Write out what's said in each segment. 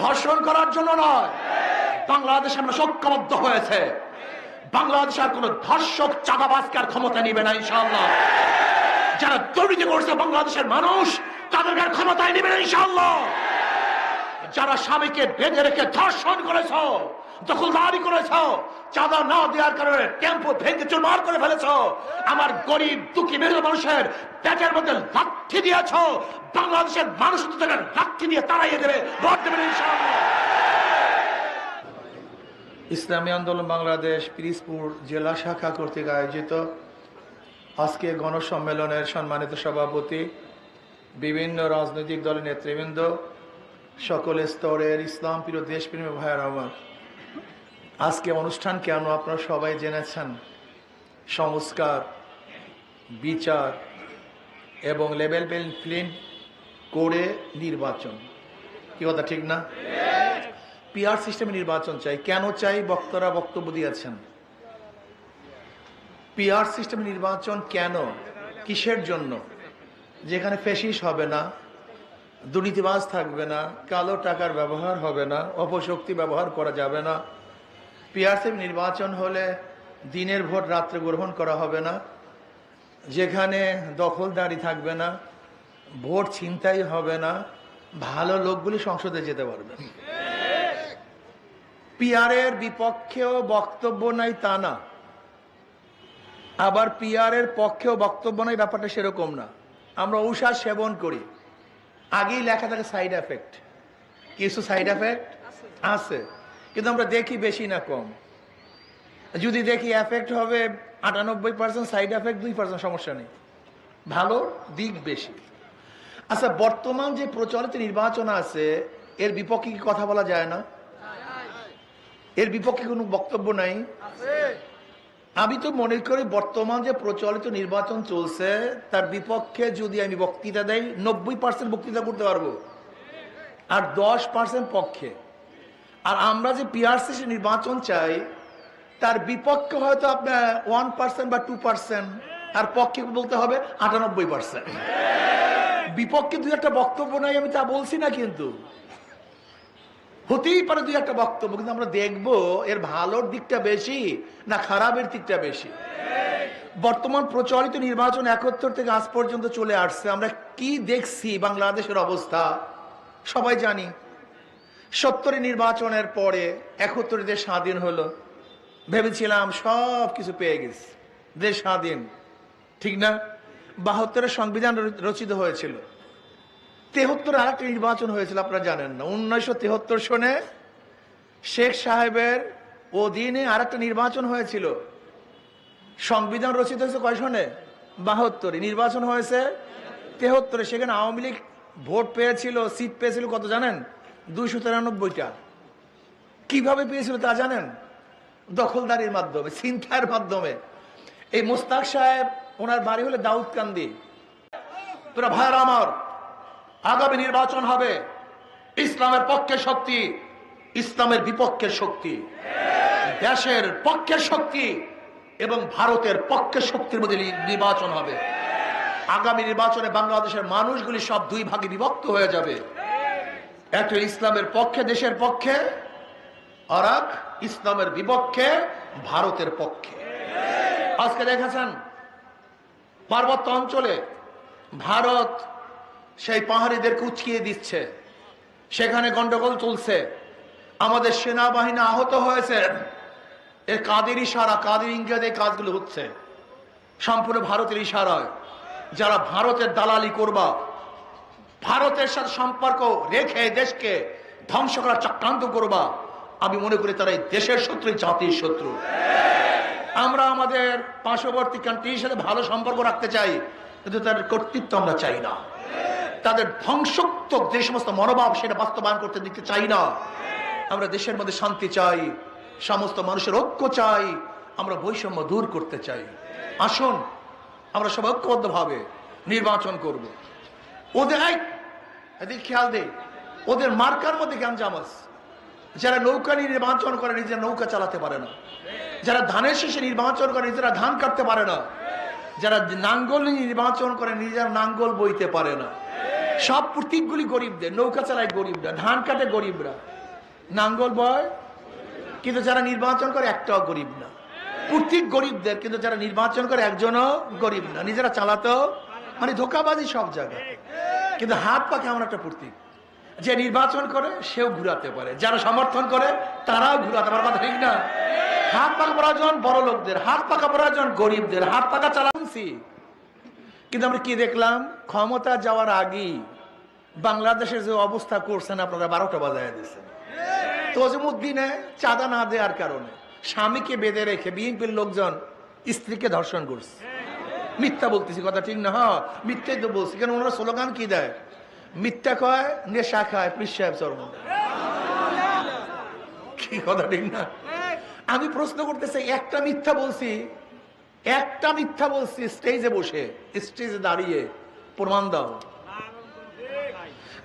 ধর্ষণ করার জন্য নয়, বাংলাদেশ আমরা ঐক্যবদ্ধ হয়েছে। বাংলাদেশের কোন ধর্ষক চাঁদাবাজকে আর ক্ষমতা নিবে না ইনশাআল্লাহ। যারা দুর্নীতি করছে বাংলাদেশের মানুষ, তাদেরকে আর ক্ষমতায় নিবে না ইনশাআল্লাহ। যারা স্বামীকে বেঁধে রেখে ধর্ষণ করেছ, দখলদারি করেছ, চাঁদা না দেওয়ার কারণে টেম্পো ভেঙে চুরমার করে ফেলেছ, আমার গরিব দুঃখী মেহনতি মানুষের পেটের মধ্যে লাঠি দিয়েছ, বাংলাদেশের মানুষ তাদের লাঠি দিয়ে তাড়াইয়ে দেবে, ভোট দেবে ইনশাআল্লাহ। ইসলামী আন্দোলন বাংলাদেশ পিরিজপুর জেলা শাখা কর্তৃক আয়োজিত আজকে গণসম্মেলনের সম্মানিত সভাপতি, বিভিন্ন রাজনৈতিক দলের নেতৃবৃন্দ, সকল স্তরের ইসলাম প্রিয় দেশপ্রেমী ভাইয়ের আমার, আজকে অনুষ্ঠান কেন আপনারা সবাই জেনেছেন। সংস্কার, বিচার এবং লেভেল প্লেইং করে নির্বাচন, কি কথা ঠিক না? পিআর সিস্টেমে নির্বাচন চাই। কেন চাই? বক্তারা বক্তব্য দিয়েছেন। পিআর সিস্টেমে নির্বাচন কেন, কিসের জন্য? যেখানে ফ্যাসিস্ট হবে না, দুর্নীতিবাজ থাকবে না, কালো টাকার ব্যবহার হবে না, অপশক্তি ব্যবহার করা যাবে না। পিআর সিস্টেম নির্বাচন হলে দিনের ভোট রাত্রে গ্রহণ করা হবে না, যেখানে দখলদারি থাকবে না, ভোট ছিনতাই হবে না, ভালো লোকগুলি সংসদে যেতে পারবে। পিআরের বিপক্ষেও বক্তব্য নাই তা না, আবার পিআরের পক্ষেও বক্তব্য নাই ব্যাপারটা সেরকম না। আমরা ঔষধ সেবন করি, আগেই লেখা থাকে সাইড এফেক্ট। কিছু সাইড এফেক্ট আছে, কিন্তু আমরা দেখি বেশি না কম। যদি দেখি এফেক্ট হবে 98%, সাইড এফেক্ট 2%, সমস্যা নেই, ভালো দিক বেশি। আচ্ছা, বর্তমান যে প্রচলিত নির্বাচন আছে এর বিপক্ষে কি কথা বলা যায় না? এর বিপক্ষে কোনো বক্তব্য নাই? আমি তো মনে করি বর্তমান যে প্রচলিত নির্বাচন চলছে তার বিপক্ষে যদি আমি বক্তৃতা দেই 90% বক্তৃতা করতে পারবো, আর 10% পক্ষে। আর আমরা যে পিআরসি নির্বাচন চাই তার বিপক্ষে হয়তো আপনার 1% বা 2%, আর পক্ষে বলতে হবে 98%। বিপক্ষে দুই একটা বক্তব্য নাই আমি তা বলছি না, কিন্তু হতেই পারে দুই একটা বক্তব্য, কিন্তু আমরা দেখবো এর ভালোর দিকটা বেশি না খারাপের দিকটা বেশি। বর্তমান প্রচলিত নির্বাচন 71 থেকে আজ পর্যন্ত চলে আসছে, আমরা কি দেখছি বাংলাদেশের অবস্থা সবাই জানি। 70 নির্বাচনের পরে 71 দেশ স্বাধীন হলো, ভেবেছিলাম সব কিছু পেয়ে গেছি, দেশ স্বাধীন, ঠিক না? 72 সংবিধান রচিত হয়েছিল, 73 আর একটা নির্বাচন হয়েছিল, আপনারা জানেন না। 1973 সনে শেখ সাহেবের অধীনে আর একটা নির্বাচন হয়েছিল। সংবিধান রচিত হয়েছে কয় সনে? 72। নির্বাচন হয়েছে 73। সেখানে আওয়ামী লীগ ভোট পেয়েছিল, সিট পেয়েছিল কত জানেন? 293টা। কিভাবে পেয়েছিল তা জানেন? দখলদারির মাধ্যমে, ছিনতাইয়ের মাধ্যমে। এই মোস্তাক সাহেব, ওনার বাড়ি হলে দাউদকান্দি। তোরা ভাইয়ের আমার, আগামী নির্বাচন হবে ইসলামের পক্ষের শক্তি, ইসলামের বিপক্ষের শক্তি, দেশের পক্ষের শক্তি এবং ভারতের পক্ষের শক্তির মধ্যে নির্বাচন হবে। আগামী নির্বাচনে বাংলাদেশের মানুষগুলি সব দুই ভাগে বিভক্ত হয়ে যাবে, একটা ইসলামের পক্ষে দেশের পক্ষে, আর এক ইসলামের বিপক্ষে ভারতের পক্ষে। আজকে দেখেছেন পার্বত্য অঞ্চলে ভারত সেই পাহাড়িদেরকে উচকিয়ে দিচ্ছে, সেখানে গন্ডগোল চলছে, আমাদের সেনাবাহিনী আহত হয়েছে। এর কাদের ইশারা, কাদের ইঙ্গিতে কাজগুলো হচ্ছে সম্পূর্ণ ভারতের ইশারায়। যারা ভারতের দালালি করবা, ভারতের সাথে সম্পর্ক রেখে দেশকে ধ্বংস করার চক্রান্ত করবা, আমি মনে করি তারা এই দেশের শত্রু, জাতির শত্রু। আমরা আমাদের পার্শ্ববর্তী কান্ট্রির সাথে ভালো সম্পর্ক রাখতে চাই, কিন্তু তাদের কর্তৃত্ব আমরা চাই না। তাদের ধ্বংসাত্মক যে সমস্ত মনোভাব সেটা বাস্তবায়ন করতে দিতে চাই না। আমরা দেশের মধ্যে শান্তি চাই, সমস্ত মানুষের ঐক্য চাই, আমরা বৈষম্য দূর করতে চাই। আসুন আমরা সবাই ঐক্যবদ্ধভাবে নির্বাচন করব। ওদের এদিক খেয়াল দেই, ওদের মার্কার মধ্যে গ্যাঞ্জাম আছে। যারা নৌকা নিয়ে নির্বাচন করে নিজেরা নৌকা চালাতে পারে না, যারা ধানের শীষে নির্বাচন করে নিজেরা ধান কাটতে পারে না, যারা নাঙ্গল নিয়ে নির্বাচন করে নিজেরা নাঙ্গল বইতে পারে না। সব প্রতীকগুলি গরিবদের, নৌকা চালায় গরিবরা, ধান কাটে গরিবরা। নাঙ্গল বয়, কিন্তু যারা নির্বাচন করে একটাও গরিব না। প্রত্যেক গরিবদের, কিন্তু যারা নির্বাচন করে একজনও গরিব না। নিজেরা চালাতেও মানে ধোকাবাজি সব জায়গায়। কিন্তু হাত পা কেমন একটা প্রতীক, যে নির্বাচন করে সেও ঘুরাতে পারে, যারা সমর্থন করে তারাও ঘুরাতে পারে। কথা ঠিক না? হাত পাকা প্রয়োজন বড় লোকদের, হাত পাকা প্রয়োজন গরিবদের, হাত পাকা চালাচ্ছি। কিন্তু আমরা কি দেখলাম, ক্ষমতা যাওয়ার আগেই বাংলাদেশের যে অবস্থা করছেন আপনারা 12টা বাজায় দিয়েছেন। তজমুদ্দিনে চাঁদা না দেওয়ার কারণে স্বামীকে বেঁধে রেখে বিএনপির লোকজন স্ত্রীকে ধর্ষণ করছে। মিথ্যা বলতেছি, কথা ঠিক না? হ্যাঁ, মিথ্যাই তো বলছি। কেন ওনারা স্লোগান কি দেয়? মিথ্যা কয়, নেশা খায়, পীর সাহেব চরম। কি কথা ঠিক না? আমি প্রশ্ন করতেছি, একটা মিথ্যা বলছি, একটা মিথ্যা বলছি স্টেজে বসে, স্টেজে দাঁড়িয়ে, প্রমাণ দাও।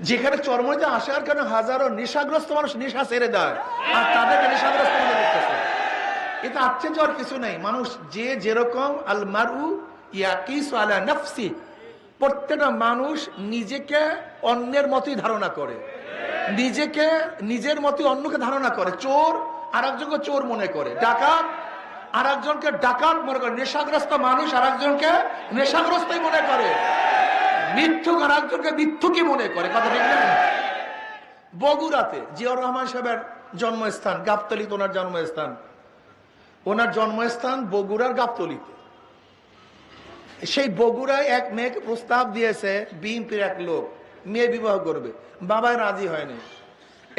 যেখানে চরমতে আসার কারণে হাজারো নেশাগ্রস্ত মানুষ নেশা ছেড়ে দেয়, আর তাদেরকে নেশাগ্রস্ত মনে করতেছে। এটা আশ্চর্য আর কিছু নেই। মানুষ যে যেরকম, আল মারউ ইয়াকিসু আলা নাফসি, প্রত্যেকটা মানুষ নিজেকে অন্যের মতই ধারণা করে, নিজেকে নিজের মতই অন্যকে ধারণা করে। চোর আর একজনকে চোর মনে করে, ডাকাত আর একজনকে ডাকাত মনে করে, নেশাগ্রস্ত মানুষ আর একজনকে নেশাগ্রস্তই মনে করে, মিথ্যুক আর একজনকে মিথ্যুকই মনে করে। কথা ঠিক না? বগুড়াতে জিয়াউর রহমান সাহেবের জন্মস্থান, গাবতলীতে ওনার জন্মস্থান। ওনার জন্মস্থান বগুড়ার গাবতলীতে। সেই বগুড়ায় এক মেয়েকে প্রস্তাব দিয়েছে বিএনপির এক লোক, মেয়ে বিবাহ করবে। বাবা রাজি হয়নি।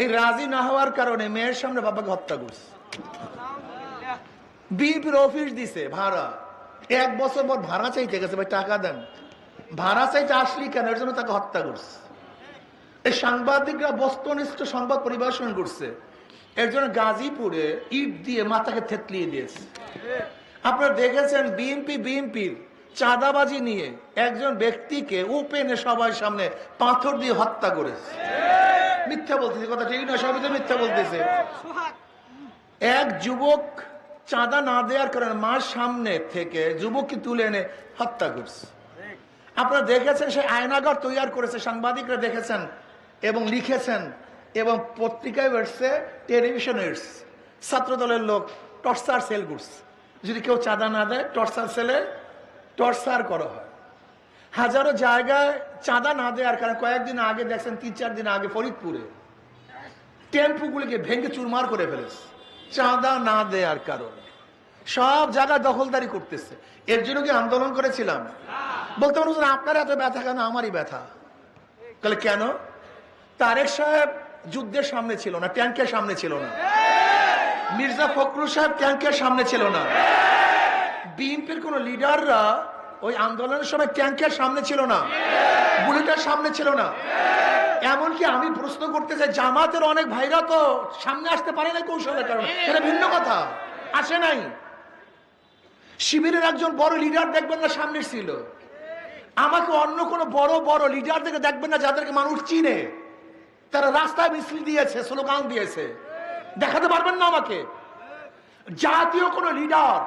এই রাজি না হওয়ার কারণে মেয়ের সামনে বাবাকে হত্যা করছে। বিএনপির অফিস দিছে ভাড়া, 1 বছর পর ভাড়া চাইতে গেছে, ভাই টাকা দেন। ভাড়া চাইতে আসলি কেন? এর জন্য তাকে হত্যা করছে। এই সাংবাদিকরা বস্তুনিষ্ঠ সংবাদ পরিবেশন করছে, এর জন্য গাজীপুরে ইট দিয়ে মাথাকে থেতলিয়ে দিয়েছে। আপনারা দেখেছেন বিএনপির চাঁদাবাজি নিয়ে একজন ব্যক্তিকে ওপেনে সবার সামনে পাথর দিয়ে হত্যা করেছে। মিথ্যা বলতেছে, কথা ঠিক না? সবই তো মিথ্যা বলতেছে। এক যুবক চাঁদা না দেওয়ার কারণে মার সামনে থেকে যুবককে তুলে এনে হত্যা করছে। আপনারা দেখেছেন সে আয়নাঘর তৈরি করেছে, সাংবাদিকরা দেখেছেন এবং লিখেছেন, এবং পত্রিকায় এসছে, টেলিভিশনে এসছে। ছাত্র দলের লোক টর্চার সেল করছে, যদি কেউ চাঁদা না দেয় টর্চার সেলে টর্চার করা হয়। হাজারো জায়গায় চাঁদা না দেওয়ার কারণে কয়েকদিন আগে দেখছেন, 3-4 দিন আগে ফরিদপুরে টেম্পুগুলিকে ভেঙে চুরমার করে ফেলেছে, চাঁদা না দেওয়ার কারণে। সব জায়গায় দখলদারি করতেছে। এর জন্য কি আন্দোলন করেছিলাম? বলতে পারবো আপনার এত ব্যথা কেন? আমারই ব্যথা। তাহলে কেন? তারেক সাহেব যুদ্ধের সামনে ছিল না, ট্যাঙ্কের সামনে ছিল না। মির্জা ফখরুল সাহেব ট্যাঙ্কের সামনে ছিল না। বিএনপির কোন লিডাররা ওই আন্দোলনের সময় ট্যাঙ্কের সামনে ছিল না, বুলেটের সামনে ছিল না। এমনকি আমি প্রশ্ন করতে চাই, জামাতের অনেক ভাইরা তো সামনে আসতে পারে না কৌশলের কারণে, এটা ভিন্ন কথা, আসে নাই। শিবিরের একজন বড় লিডার দেখবেন না সামনে ছিল। আমাকে অন্য কোনো বড় বড় লিডার থেকে দেখবেন না যাদেরকে মানুষ চিনে, তারা রাস্তায় মিছিল দিয়েছে, স্লোগান দিয়েছে, দেখাতে পারবেন না আমাকে। জাতীয় কোনো লিডার